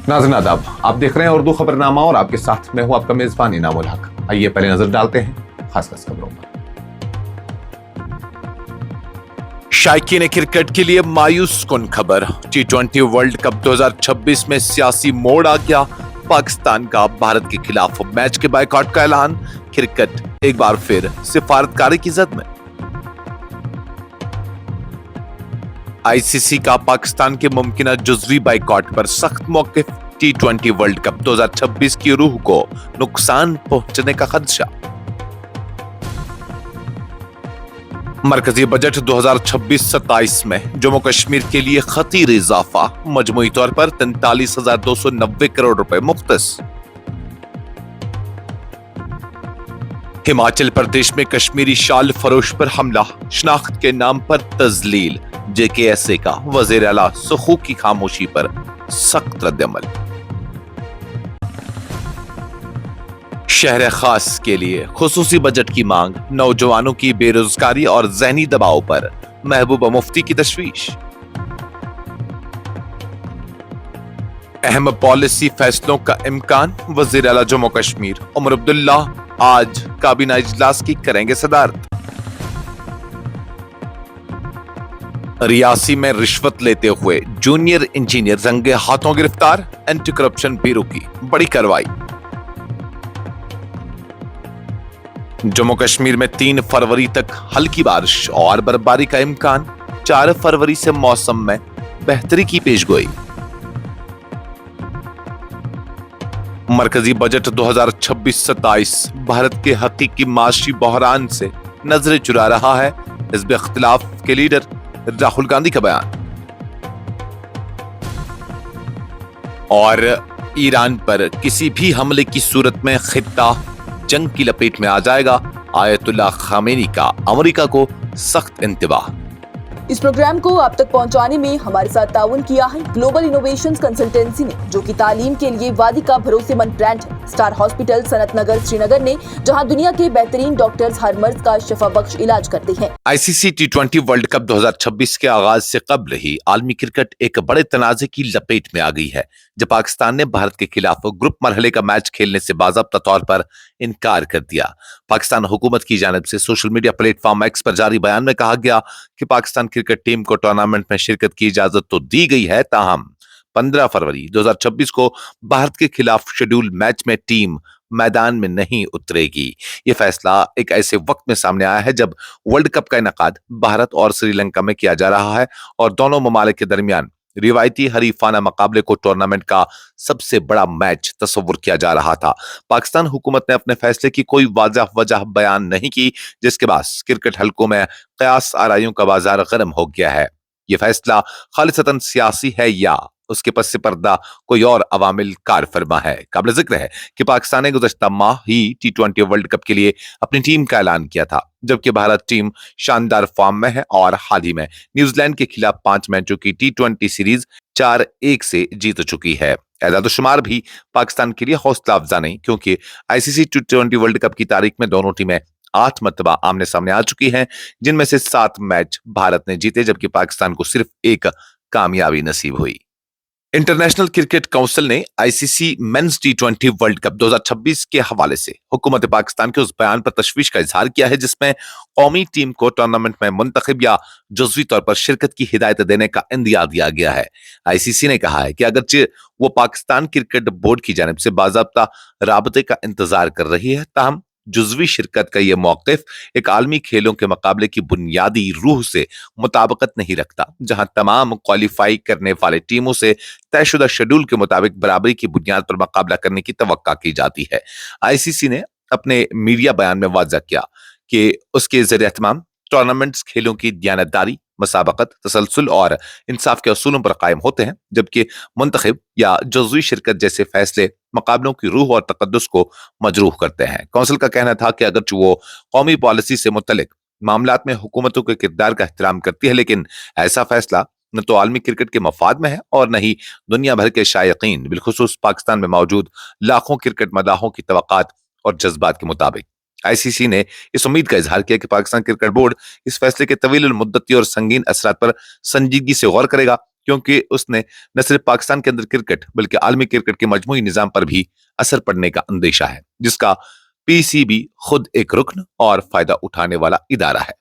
नाज़रीन आदाब, आप देख रहे हैं उर्दू खबरनामा और आपके साथ मैं हूं आपका मेजबान इनामुल हक। आइए पहले नजर डालते हैं खास खबरों पर। शायकीन क्रिकेट के लिए मायूस कुन खबर। T20 वर्ल्ड कप 2026 में सियासी मोड़ आ गया। पाकिस्तान का भारत के खिलाफ मैच के बायकॉट का ऐलान। क्रिकेट एक बार फिर सिफारतकारी की जद में। आईसीसी का पाकिस्तान के मुमकिन जुज़वी बाइकॉट पर सख्त मौक़िफ़। T20 वर्ल्ड कप 2026 की रूह को नुकसान पहुंचने का खदशा। मरकजी बजट 2026-27 में जम्मू कश्मीर के लिए खतीर इजाफा। मजमूई तौर पर 43,290 करोड़ रुपए मुख्तस। हिमाचल प्रदेश में कश्मीरी शाल फरोश पर हमला, शनाख्त के नाम पर तजलील। JKSA का वज़ीर आला सुखूक की खामोशी पर सख्त रद्दअमल। शहर खास के लिए खुसूसी बजट की मांग। नौजवानों की बेरोजगारी और ज़हनी दबाव पर महबूबा मुफ्ती की तशवीश। अहम पॉलिसी फैसलों का इम्कान। वज़ीर आला जम्मू कश्मीर उमर अब्दुल्ला आज काबीना इजलास की करेंगे सदारत। रियासी में रिश्वत लेते हुए जूनियर इंजीनियर रंगे हाथों गिरफ्तार। एंटी करप्शन ब्यूरो की बड़ी कार्रवाई। जम्मू कश्मीर में 3 फरवरी तक हल्की बारिश और बर्फबारी का इम्कान। 4 फरवरी से मौसम में बेहतरी की पेशगोई। मरकजी बजट 2026-27 भारत के हकीकी माशी बहरान से नजरें चुरा रहा है। हिज़्ब इख्तिलाफ के लीडर राहुल गांधी का बयान। और ईरान पर किसी भी हमले की सूरत में खित्ता जंग की लपेट में आ जाएगा। आयतुल्लाह खामेनी का अमेरिका को सख्त इंतबाह। इस प्रोग्राम को आप तक पहुंचाने में हमारे साथ ताउन किया है ग्लोबल इनोवेशंस कंसल्टेंसी ने, जो कि तालीम के लिए वादी का भरोसेमंद ब्रांड है। स्टार हॉस्पिटल सनत नगर श्रीनगर ने, जहां दुनिया के बेहतरीन डॉक्टर्स हर मर्ज का शफा बख्श इलाज करते हैं। आईसीसी T20 वर्ल्ड कप 2026 के आगाज से कबल ही आलमी क्रिकेट एक बड़े तनाजे की लपेट में आ गई है, जब पाकिस्तान ने भारत के खिलाफ ग्रुप मरहले का मैच खेलने से बाज़ाब्ता तौर पर इनकार कर दिया। पाकिस्तान हुकूमत की जानिब से सोशल मीडिया प्लेटफॉर्म X पर जारी बयान में कहा गया कि पाकिस्तान क्रिकेट टीम को टूर्नामेंट में शिरकत की इजाजत तो दी गई है, ताहम 15 फरवरी 2026 को भारत के खिलाफ शेड्यूल मैच में टीम मैदान में नहीं उतरेगी। यह फैसला एक ऐसे वक्त में सामने आया है जब वर्ल्ड कप का इनेकाद भारत और श्रीलंका में किया जा रहा है और दोनों ममालिक के दरमियान रिवायती हरीफाना मुकाबले को टूर्नामेंट का सबसे बड़ा मैच तस्वुर किया जा रहा था। पाकिस्तान हुकूमत ने अपने फैसले की कोई वाज़ह वजह बयान नहीं की, जिसके बाद क्रिकेट हलकों में कयास आराइयों का बाजार गर्म हो गया है। यह फैसला खालिसतन सियासी है या उसके पस पर्दा कोई और अवामिल कार फरमा है। काबिल जिक्र है कि पाकिस्तान ने गुज़श्ता माह ही T20 वर्ल्ड कप के लिए अपनी टीम का ऐलान किया था, जबकि भारत टीम शानदार फॉर्म में है और हाल ही में न्यूजीलैंड के खिलाफ 5 मैचों की T20 सीरीज 4-1 से जीत चुकी है। एजादुशुमार भी पाकिस्तान के लिए हौसला अफजा नहीं, क्योंकि आईसीसी T20 वर्ल्ड कप की तारीख में दोनों टीमें 8 मरतबा आमने सामने आ चुकी हैं, जिनमें से 7 मैच भारत ने जीते, जबकि पाकिस्तान को सिर्फ 1 कामयाबी नसीब हुई। इंटरनेशनल क्रिकेट काउंसिल ने ICC men's T20 world cup 2026 के हवाले से हुकूमत पाकिस्तान के उस बयान पर तशवीश का इजहार किया है जिसमें कौमी टीम को टूर्नामेंट में मुंतखब या जुज़वी तौर पर शिरकत की हिदायत देने का इंदिया दिया गया है। आईसीसी ने कहा है कि अगरचे वो पाकिस्तान क्रिकेट बोर्ड की जानिब से बाज़ाब्ता राबते का इंतजार कर रही है, ताहम जुज़वी शिरकत का यह मौक़िफ़ एक आलमी खेलों के मुकाबले की बुनियादी रूह से मुताबिकत नहीं रखता, जहां तमाम क्वालिफाई करने वाले टीमों से तयशुदा शेड्यूल के मुताबिक बराबरी की बुनियाद पर मुकाबला करने की तवक्का की जाती है। आईसीसी ने अपने मीडिया बयान में वाज़ह किया कि उसके ज़रिए एहतमाम टूर्नामेंट्स खेलों की दियानतदारी, मसाबकत, तसलसल और इंसाफ के असूलों पर कायम होते हैं, जबकि मुंतखब या जुज़वी शिरकत जैसे फैसले मुकाबलों की रूह और तकद्दुस को मजरूह करते हैं। कौंसिल का कहना था कि अगरचे वो कौमी पॉलिसी से मुतल्लिक मामलात में हुकूमतों के किरदार का एहतराम करती है, लेकिन ऐसा फैसला न तो आलमी क्रिकेट के मफाद में है और न ही दुनिया भर के शायकीन, बिलखुसूस पाकिस्तान में मौजूद लाखों क्रिकेट मदाहों की तवक्कात और जज्बात के मुताबिक। आईसीसी ने इस उम्मीद का इजहार किया कि पाकिस्तान क्रिकेट बोर्ड इस फैसले के तवील मुद्दती और संगीन असरात पर संजीदगी से गौर करेगा, क्योंकि उसने न सिर्फ पाकिस्तान के अंदर क्रिकेट बल्कि आलमी क्रिकेट के मजमूई निजाम पर भी असर पड़ने का अंदेशा है, जिसका पीसीबी खुद एक रुकन और फायदा उठाने वाला इदारा है।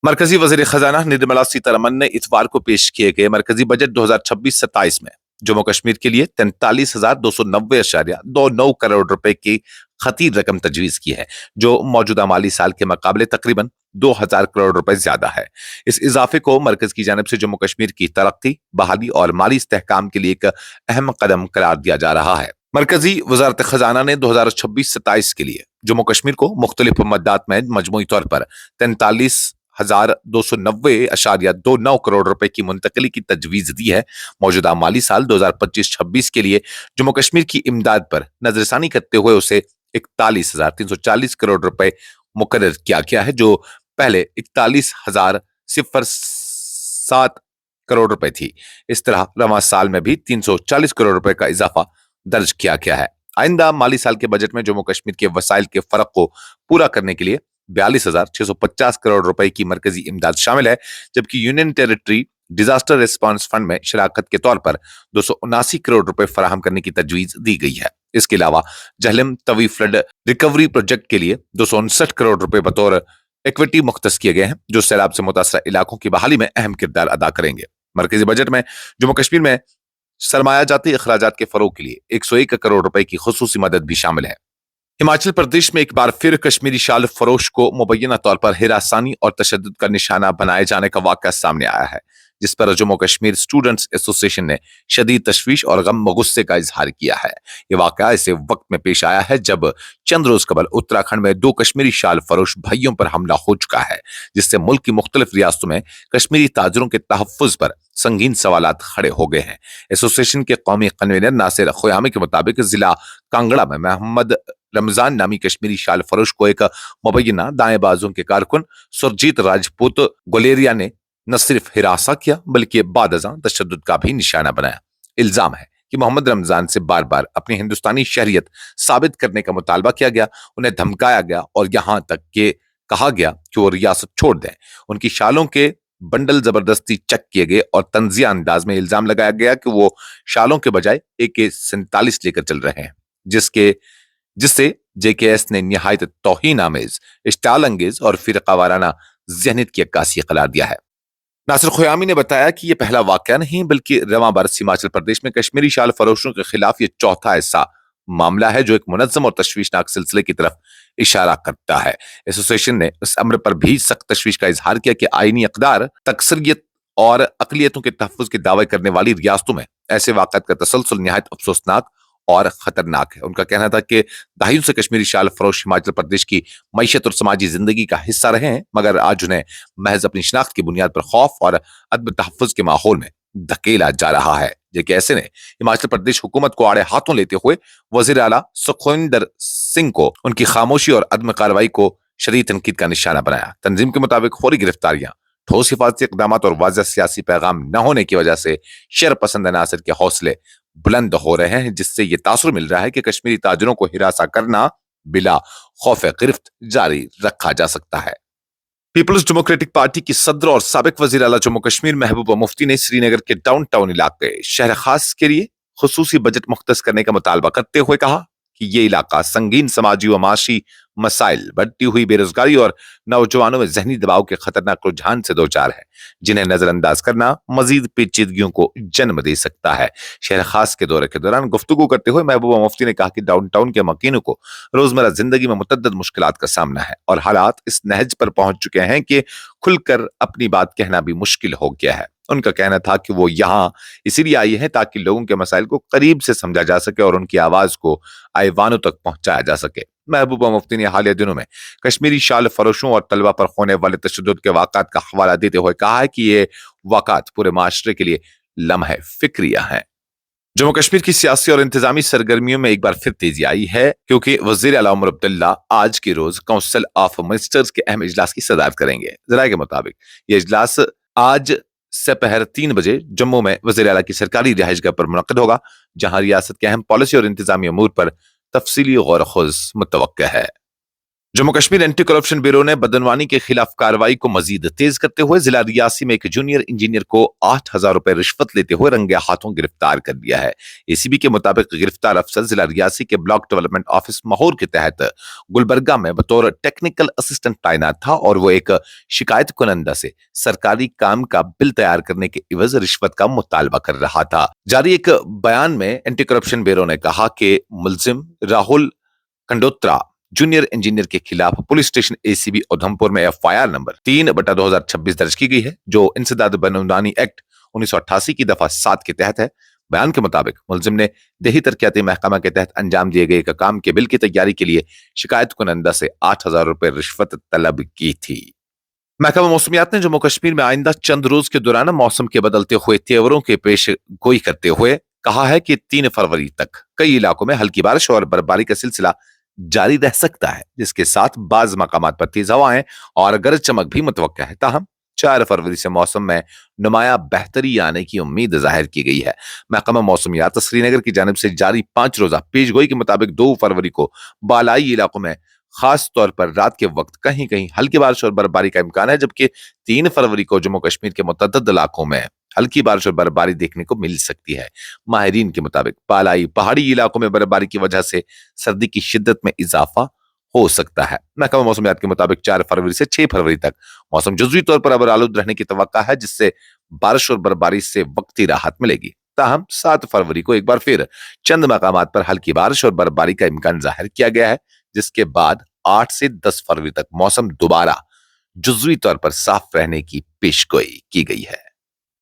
मरकजी वजीर खजाना निर्मला सीतारमन ने इतवार को पेश किए गए मरकजी बजट 2026-27 में जम्मू कश्मीर के लिए 43,290.29 करोड़ रुपए की खतीर रकम तजवीज की है, जो मौजूदा माली साल के मुकाबले तकरीबन 2,000 करोड़ रुपए ज्यादा है। इस इजाफे को मरकज की जानिब से जम्मू कश्मीर की तरक्की, बहाली और माली इस्तेहकाम के लिए एक अहम कदम करार दिया जा रहा है। मरकजी वजारत खजाना ने 2026-27 के लिए जम्मू कश्मीर को मुख्तलिफ मद्दात में मजमूई तौर पर 43,290.29 करोड़ रुपए की मुंतकली की तजवीज दी है। मौजूदा माली साल 2025-26 के लिए जम्मू कश्मीर की इमदाद पर नजरसानी करते हुए उसे 41,340 करोड़ रुपए मुकर्रर किया गया है, जो पहले 41,007 करोड़ रुपए थी। इस तरह रवां साल में भी 340 करोड़ रुपए का इजाफा दर्ज किया गया है। आइंदा माली साल के बजट में जम्मू कश्मीर के वसाइल के फर्क को पूरा करने के लिए 42,650 करोड़ रुपए की मरकजी इमदाद शामिल है, जबकि union territory disaster response fund में शराकत के तौर पर 279 करोड़ रुपए फराहम करने की तजवीज दी गई है। इसके अलावा Jhelum Tawi flood recovery project के लिए 259 करोड़ रुपए बतौर इक्विटी मुख्तस किए गए हैं, जो सैलाब से मुतासरा इलाकों की बहाली में अहम किरदार अदा करेंगे। मरकजी बजट में जम्मू कश्मीर में सरमाया जाती अखराजात के फरोग के लिए 101 करोड़ रुपए की खुसूसी मदद भी शामिल है। हिमाचल प्रदेश में एक बार फिर कश्मीरी शाल फरोश को मुबैना तौर पर हिरासानी और तशद्दुद का निशाना बनाए जाने का वाक़या सामने आया है, जिस पर जम्मू कश्मीर स्टूडेंट्स एसोसिएशन ने शदीद तशवीश और गम व गुस्से का इजहार किया है। ये वाक़या ऐसे वक्त में पेश आया है जब चंद रोज कबल उत्तराखंड में 2 कश्मीरी शाल फरोश भाइयों पर हमला हो चुका है, जिससे मुल्क की मुख्तलिफ रियासतों में कश्मीरी ताजरों के तहफ़्फ़ुज़ पर संगीन सवालात खड़े हो गए हैं। एसोसिएशन के कौमी कन्वीनर नासिर खुयामी के मुताबिक जिला कांगड़ा में मोहम्मद रमजान नामी कश्मीरी शाल फरोश को एक मुबैना दाएं बाजू के कारकुन सुरजीत राजपूत गुलेरिया ने न सिर्फ हिरासा किया बल्कि बाद अज़ां तशद्दुद का भी निशाना बनाया। इल्जाम है कि मोहम्मद रमजान से बार बार अपनी हिंदुस्तानी शहरियत साबित करने का मुतालबा किया गया, उन्हें धमकाया गया और यहाँ तक कि कहा गया कि वो रियासत छोड़ दें। उनकी शालों के बंडल जबरदस्ती चेक किए गए और तंजिया अंदाज में इल्जाम लगाया गया कि वो शालों के बजाय AK-47 लेकर चल रहे हैं, जिससे JKS ने निहायत तौहीन आमेज, इश्ताल अंगेज और फिरकावाराना ज़हनियत की अक्कासी करार दिया है। नासिर खुयामी ने बताया कि यह पहला वाकया नहीं बल्कि रवां बरस हिमाचल प्रदेश में कश्मीरी शाल फरोशों के खिलाफ ये चौथा ऐसा मामला है जो एक मुनज़्ज़म और तशवीशनाक सिलसिले की तरफ इशारा करता है। एसोसिएशन ने इस अमर पर भी सख्त तशवीश का इजहार किया कि आईनी इक़दार, तकसरियत और अक़लियतों के तहफ़्फ़ुज़ के दावे करने वाली रियासतों में ऐसे वाक़यात का तसलसल निहायत अफसोसनाक और खतरनाक है। उनका कहना था कि दहाइयों से कश्मीरी शाल फरोश हिमाचल प्रदेश की मईशत और समाजी जिंदगी का हिस्सा रहे हैं, मगर आज उन्हें महज अपनी शिनाख्त की बुनियाद पर खौफ और अदब तहफ़्फ़ुज़ के माहौल में धकेला जा रहा है। JKS ने हिमाचल प्रदेश हुकूमत को आड़े हाथों लेते हुए वज़ीर आला सुखविंदर सिंह को उनकी खामोशी और अदम कार्रवाई को शदीद तनकीद का निशाना बनाया। तंजीम के मुताबिक फौरी गिरफ्तारियां, ठोस हिफाजती इक़दाम और वाज़ेह सियासी पैगाम न होने की वजह से शर पसंद अनासर के हौसले बुलंद हो रहे हैं, जिससे ये तासुर मिल रहा है कि कश्मीरी ताजरों को हिरासा करना बिला खौफ गिरफ्त जारी रखा जा सकता है। पीपल्स डेमोक्रेटिक पार्टी की सदर और साबिक वजीर आला जम्मू कश्मीर महबूबा मुफ्ती ने श्रीनगर के डाउनटाउन इलाके शहर खास के लिए खुसूसी बजट मुख्तस करने का मुतालबा करते हुए कहा कि ये इलाका संगीन समाजी व माशी मसाइल, बढ़ती हुई बेरोजगारी और नौजवानों में जहनी दबाव के खतरनाक रुझान से दो चार है, जिन्हें नजरअंदाज करना मजीद पेचीदगियों को जन्म दे सकता है। शहर खास के दौरे के दौरान गुफ्तगू करते हुए महबूबा मुफ्ती ने कहा कि डाउनटाउन के मकीनों को रोजमर्रा जिंदगी में मुतद्दद मुश्किलात का सामना है और हालात इस नहज पर पहुंच चुके हैं कि खुलकर अपनी बात कहना भी मुश्किल हो गया है। उनका कहना था कि वो यहाँ इसीलिए आई है ताकि लोगों के मसाइल को करीब से समझा जा सके और उनकी आवाज को आईवानों तक पहुंचाया जा सके। महबूबा मुफ्ती ने हालिया दिनों में कश्मीरी शाल फरोशों और तलबा पर होने वाले तशद्दुद के वाक़ात का हवाला देते हुए कहा है कि ये वाक़ात पूरे माशरे के लिए लम्हे फिक्रिया हैं। जम्मू कश्मीर की सियासी और इंतजामी सरगर्मियों में एक बार फिर तेजी आई है, क्योंकि वज़ीर आला उमर अब्दुल्ला आज के रोज काउंसिल ऑफ मिनिस्टर्स के अहम इजलास की सदारत करेंगे। ज़राए के मुताबिक ये इजलास आज दोपहर 3 बजे जम्मू में वज़ीर आला की सरकारी रिहाइशगाह पर मुनक़्क़िद होगा, जहां रियासत के अहम पॉलिसी और इंतजामी अमूर पर तफसीली गौर खुज़ मुतवक्किह है। Jammu Kashmir anti corruption bureau ने बदनवानी के खिलाफ कार्रवाई को मजीद तेज करते हुए जिला रियासी में एक जूनियर इंजीनियर को 8,000 रुपए रिश्वत लेते हुए रंगे हाथों गिरफ्तार कर लिया है। एसीबी के मुताबिक गिरफ्तार अफसर जिला रियासी के ब्लॉक डेवलपमेंट ऑफिस माहौर के तहत गुलबर्गा में बतौर टेक्निकल असिस्टेंट तैनात था और वो एक शिकायत कुनंदा से सरकारी काम का बिल तैयार करने के इवज रिश्वत का मुतालबा कर रहा था। जारी एक बयान में एंटी करप्शन ब्यूरो ने कहा कि मुलजिम राहुल कंडोत्रा जूनियर इंजीनियर के खिलाफ पुलिस स्टेशन एसीबी उधमपुर में एफआईआर नंबर 3/2026 दर्ज की गई है, जो इंसदाद बदनवानी एक्ट 1988 की दफा 7 के तहत है। बयान के मुताबिक मुलजिम ने देही तरक्याती महकमा के तहत अंजाम दिए गए एक काम के बिल की तैयारी के लिए शिकायत कुनंदा से 8,000 रुपए रिश्वत तलब की थी। महकमा मौसमियात ने जम्मू कश्मीर में आइंदा चंद रोज के दौरान मौसम के बदलते हुए तेवरों के पेश गोई करते हुए कहा है कि 3 फरवरी तक कई इलाकों में हल्की बारिश और बर्फबारी का सिलसिला जारी रह सकता है, जिसके साथ बाज मकामात पर तेज हवाएं और गरज चमक भी मुतवक्का है। ताहम 4 फरवरी से मौसम में नुमाया बेहतरी आने की उम्मीद जाहिर की गई है। महकमा मौसमियात श्रीनगर की जानिब से जारी 5 रोजा पेशगोई के मुताबिक 2 फरवरी को बालाई इलाकों में खास तौर पर रात के वक्त कहीं कहीं हल्की बारिश और बर्फबारी का इम्कान है, जबकि 3 फरवरी को जम्मू कश्मीर के मुतअद्दिद इलाकों में हल्की बारिश और बर्फबारी देखने को मिल सकती है। माहिरीन के मुताबिक बालाई पहाड़ी इलाकों में बर्फबारी की वजह से सर्दी की शिद्दत में इजाफा हो सकता है। महकमा मौसमियात के मुताबिक 4 फरवरी से 6 फरवरी तक मौसम जुज़वी तौर पर अबर आलूद रहने की तवक्का है, जिससे बारिश और बर्फबारी से वक्ती राहत मिलेगी। ताहम 7 फरवरी को एक बार फिर चंद मकामात पर हल्की बारिश और बर्फबारी का इम्कान जाहिर किया गया है, जिसके बाद 8 से 10 फरवरी तक मौसम दोबारा जुज़वी तौर पर साफ रहने की पेशगोई की गई है।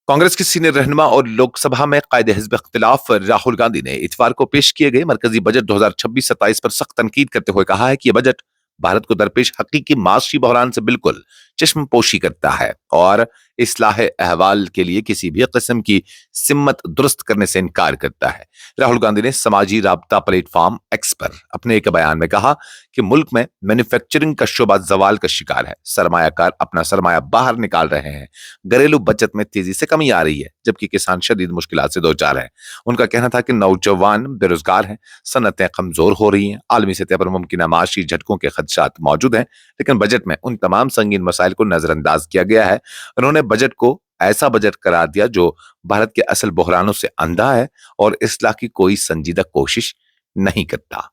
कांग्रेस के सीनियर रहनुमा और लोकसभा में कायदे हिज़्ब इख्तिलाफ राहुल गांधी ने इतवार को पेश किए गए मरकजी बजट 2026-27 पर सख्त तनकीद करते हुए कहा है कि यह बजट भारत को दरपेश हकीकी माशी बहरान से बिल्कुल चश्मपोशी करता है और इस्लाह अहवाल के लिए किसी भी किस्म की सिम्मत दुरुस्त करने से इनकार करता है। राहुल गांधी ने समाजी राब्ता प्लेटफॉर्म एक्स पर अपने एक बयान में कहा कि मुल्क में मैन्युफैक्चरिंग का शोबा जवाल का शिकार है, सरमायाकार अपना सरमाया बाहर निकाल रहे हैं, घरेलू बचत में तेजी से कमी आ रही है, जबकि किसान शदीद मुश्किलात से दो चार हैं। उनका कहना था कि नौजवान बेरोजगार हैं, सनतें कमजोर हो रही हैं, आलमी सतह पर मुमकिन माशी झटकों के खदशात मौजूद हैं, लेकिन बजट में उन तमाम संगीन मसाइल को नजरअंदाज किया गया है। उन्होंने बजट को ऐसा बजट करार दिया जो भारत के असल बहरानों से अंधा है और इस्लाह की कोई संजीदा कोशिश नहीं करता।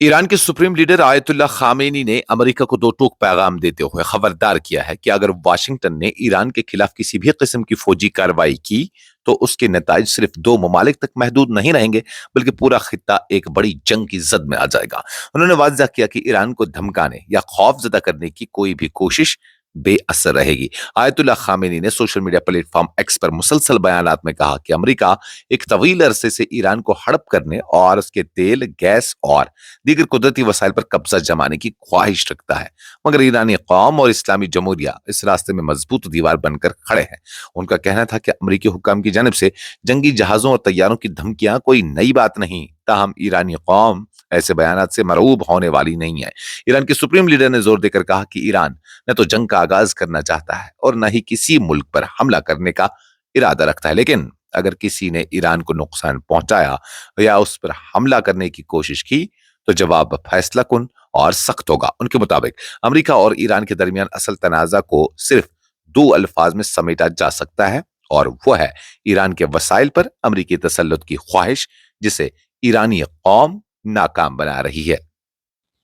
ईरान के सुप्रीम लीडर आयतुल्लाह खामेनी ने अमेरिका को दो टूक पैगाम देते हुए खबरदार किया है कि अगर वाशिंगटन ने ईरान के खिलाफ किसी भी किस्म की फौजी कार्रवाई की तो उसके नताइज सिर्फ 2 ममालिक तक महदूद नहीं रहेंगे, बल्कि पूरा खित्ता एक बड़ी जंग की जद में आ जाएगा। उन्होंने वाज़ेह किया कि ईरान को धमकाने या खौफजदा करने की कोई भी कोशिश बेअसर रहेगी। आयतुल्लाह खामेनी ने सोशल मीडिया प्लेटफॉर्म एक्स पर मुसलसल बयानात में कहा कि अमेरिका एक तवील अरसे से ईरान को हड़प करने और उसके तेल, गैस और दीगर कुदरती वसाइल पर कब्जा जमाने की ख्वाहिश रखता है, मगर ईरानी कौम और इस्लामी जमहूरिया इस रास्ते में मजबूत दीवार बनकर खड़े हैं। उनका कहना था कि अमेरिकी हुक्काम की जानिब से जंगी जहाजों और तैयारों की धमकियां कोई नई बात नहीं, ताहम ईरानी कौम ऐसे बयानात से मरऊब होने वाली नहीं है। ईरान के सुप्रीम लीडर ने जोर देकर कहा कि ईरान न तो जंग का आगाज करना चाहता है और न ही किसी मुल्क पर हमला करने का इरादा रखता है, लेकिन अगर किसी ने ईरान को नुकसान पहुंचाया या उस पर हमला करने की कोशिश की तो जवाब फैसला कुन और सख्त होगा। उनके मुताबिक अमेरिका और ईरान के दरमियान असल तनाजा को सिर्फ 2 अल्फाज में समेटा जा सकता है, और वो है ईरान के वसाइल पर अमेरिकी तसल्लुत की ख्वाहिश, जिसे ईरानी कौम नाकाम बना रही है।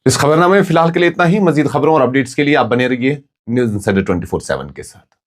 इस खबरनामे में फिलहाल के लिए इतना ही। मजीद खबरों और अपडेट्स के लिए आप बने रहिए न्यूज़ इंसाइडर 24/7 के साथ।